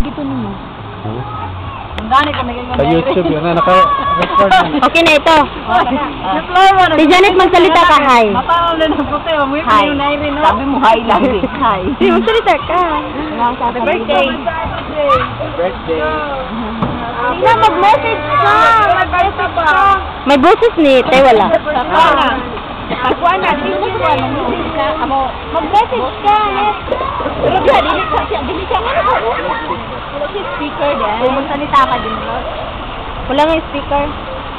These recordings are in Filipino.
dito nimo. Sa YouTube yun na naka-record na. Okay na ito. Si Janet magsalita ka, hi. Hi. Sabi mo hi lang eh. Hi. Sige, magsalita ka. Happy birthday. Birthday. Tina, mag-message ka. Mag-birthday ka. May boses ni Tay, wala. Ako na, mag-message ka. Pero dili ka nga na. Wala si speaker din. Kung magsalita ka din. Wala nga yung speaker.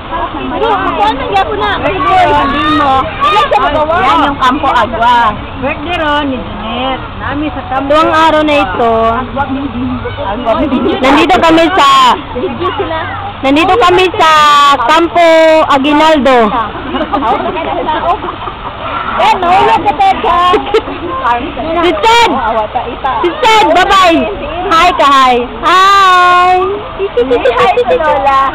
Kuha na, gapo na. Hindi mo. Ilan siya magawa? Yan yung Campo Agua. Birthday ron ni Janet. Nami sa Campo. Tuwang araw na ito, nandito kami sa Campo Aguinaldo. Eh, no, wala ka teka. Si Ted! Si Ted, bye-bye! Hi ka, hi! Hi! Hi to Lola.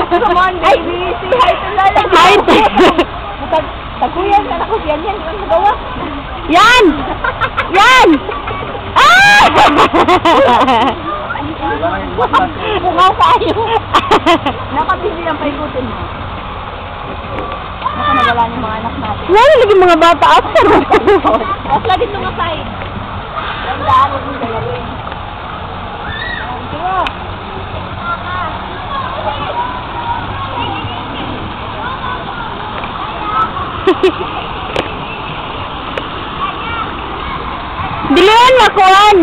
Come on, baby. Say hi to Lola. Hi, Ted! Taguyan ka na ko. Yan. Ang magawa. Yan! Yan! Ah! Bungaw kayo. Nakabili lang paikutin mo. Naka nawala yung mga anak natin. Wala lagi mga bata after. Osla dito nga side. Gandaan mo yung galawin. Dilihan makuan.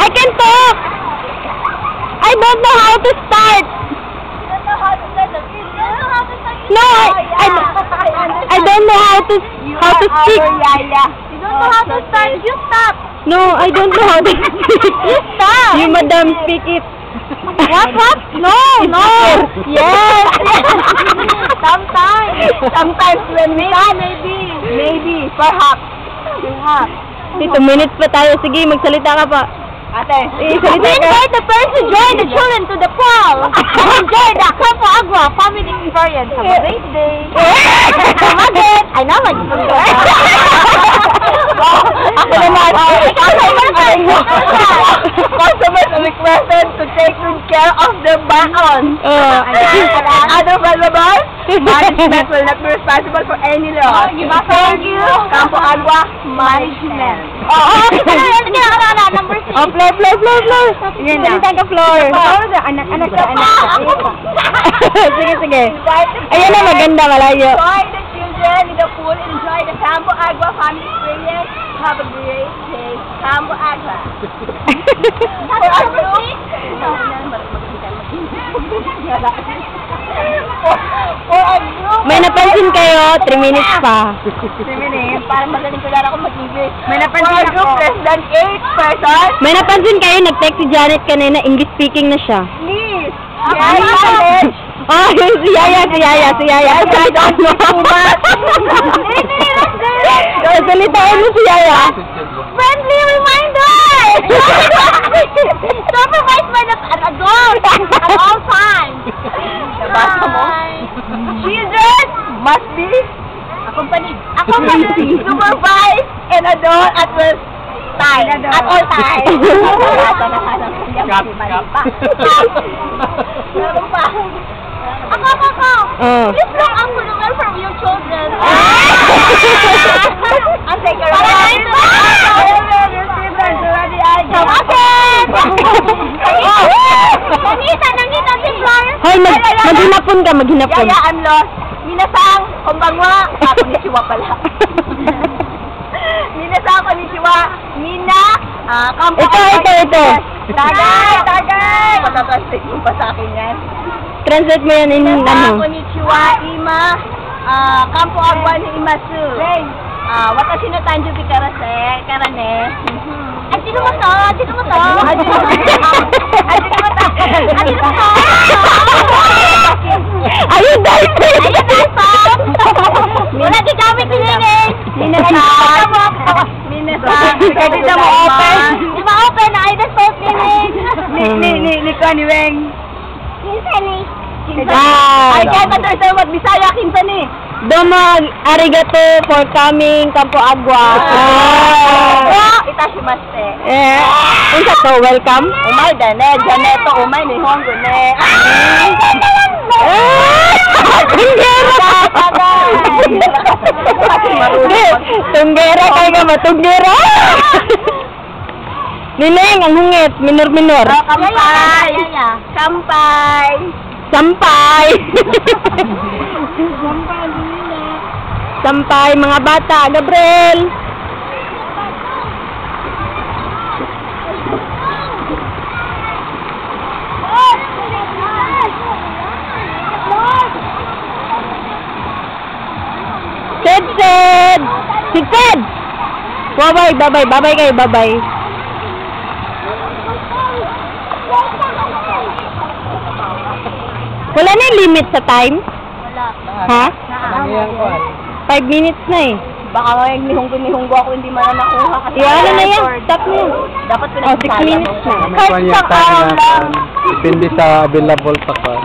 I can talk. I don't know how to start. No, I don't know how to speak. You don't know how to start. You stop. No, I don't know how to speak. You stop. You madam speak it. What? No. Yes. Sometimes when maybe, perhaps. 2 minutes pa tayo. Sige, magsalita ka pa. Ate, salita we ka. invite the parents to join the children to the pool and enjoy the Campo Agua family experience. Have a great day. Come again. I know what you're doing. Ako naman. Customers are requested to take good care of the baon. And other valuables, management will not be responsible for any loss. Thank you, Campo Agua Management. Number 6. Oh, floor. Yan na. Salita ka, floor. Anak. Sige. Ayan na, maganda, malayo. Enjoy the children in the pool. Enjoy the Campo Agua family experience. Have a great day. Campo Agua. May napansin kayo, 3 minutes pa. 3 minutes. Parang magaling ko lang ako mag-English. May napansin ako. Less than 8 persons. May napansin kayo, nag-text si Janet kanina, English speaking na siya. Please. Oh, si Yaya. Salitaan mo. Salitaan mo si Yaya. Friendly reminder! Supervised by an adult at all times. Nabasa mo? Children must be accompanied, supervised, and adult at all times. At all times. Meron pa. Ako. Please look up for the welfare of your children. I'll take your right. Nangita si Flor. Hoy, maghinapon ka. Yaya, I'm lost. Minasang, konbanwa. Konnichiwa pala. Minasang, konnichiwa. Mina, Campo Agua. Ito. Tagay. Matatranslate mo ba sa akin yan? Translate mo yan in ano. Konnichiwa, Ima. Campo Agua ni Imasu. Watashi no tanjubi karane. Sino mo to? Ayun, dahil Wala gigamit ni Neneng. Minasang. Dito mo open. Di ba open? Ay, that's so Neneng. Ni Weng. Ah. I can't understand what Bisaya kinsa ni. Domo arigato for coming Campo Agua. itashimaste. Unsa to, welcome? Umay dane, Janeto, umay ni Hongo ne. Tunggera kay ka ba? Tunggera! Nineng, ang hungit. Minor-minor. Kampay! Kampay! Sampay! Sampay, mga bata. Gabriel! Sid! Sid! Sid! Sid! Babay, babay, babay kayo, babay. Wala na yung limit sa time? Wala. Ha? Ano yan ko? 5 minutes na eh. Baka ngayon nihunggo ako hindi man nakuha kasi Ano na yan? Stop mo. dapat 6 minutes na. May kwan yung time na depende sa available sa kwan.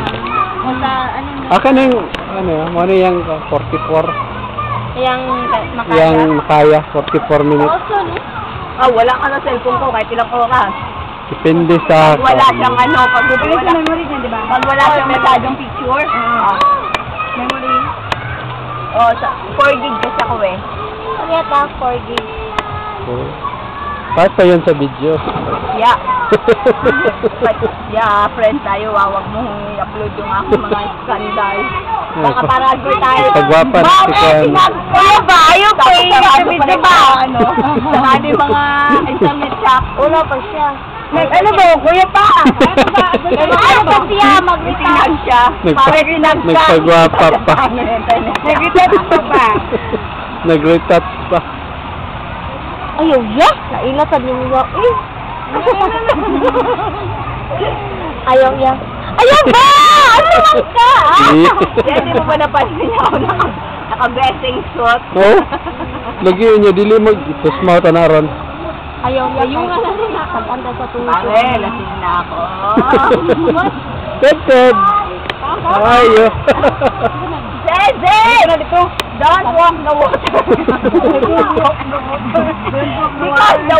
Akan yung, ano yung 44? Yang Yung kaya, 44 minutes. wala ka na cellphone ko kahit ilang oras. Depende sa... Pag wala siyang pag wala siyang masyadong picture. Memory. Oh, 4 gig kasi ako eh. Ano yata 4 gig? Oh. Kahit pa yun sa video. Yeah. Friend tayo, wag mo i-upload yung aking mga scandal. Baka paragoy tayo. Pagwapan si Kwan. Kuya ba? Ayaw ko i-video ba? Saka yung mga internet shop. Wala pa siya. Ano ba? Kuya pa? Ano pa siya? Mag-retouch siya. Nagpagwapa pa. Nag-retouch pa ba? Nag-retouch pa. Ayaw, yeah. Nailatan yung iwa. Ayaw, yeah. Ayaw ba? Ano lang ka? Yan, di mo ba napansin niya ako naka-blessing suit? Oh? Lagi niya, dili mo. Ipos mo, tanaron. Ayaw, yeah. Yung pag-anda sa tuwa. Pare, lasing na ako. Good, good. How are you? Zeze! Don't walk the water. Because the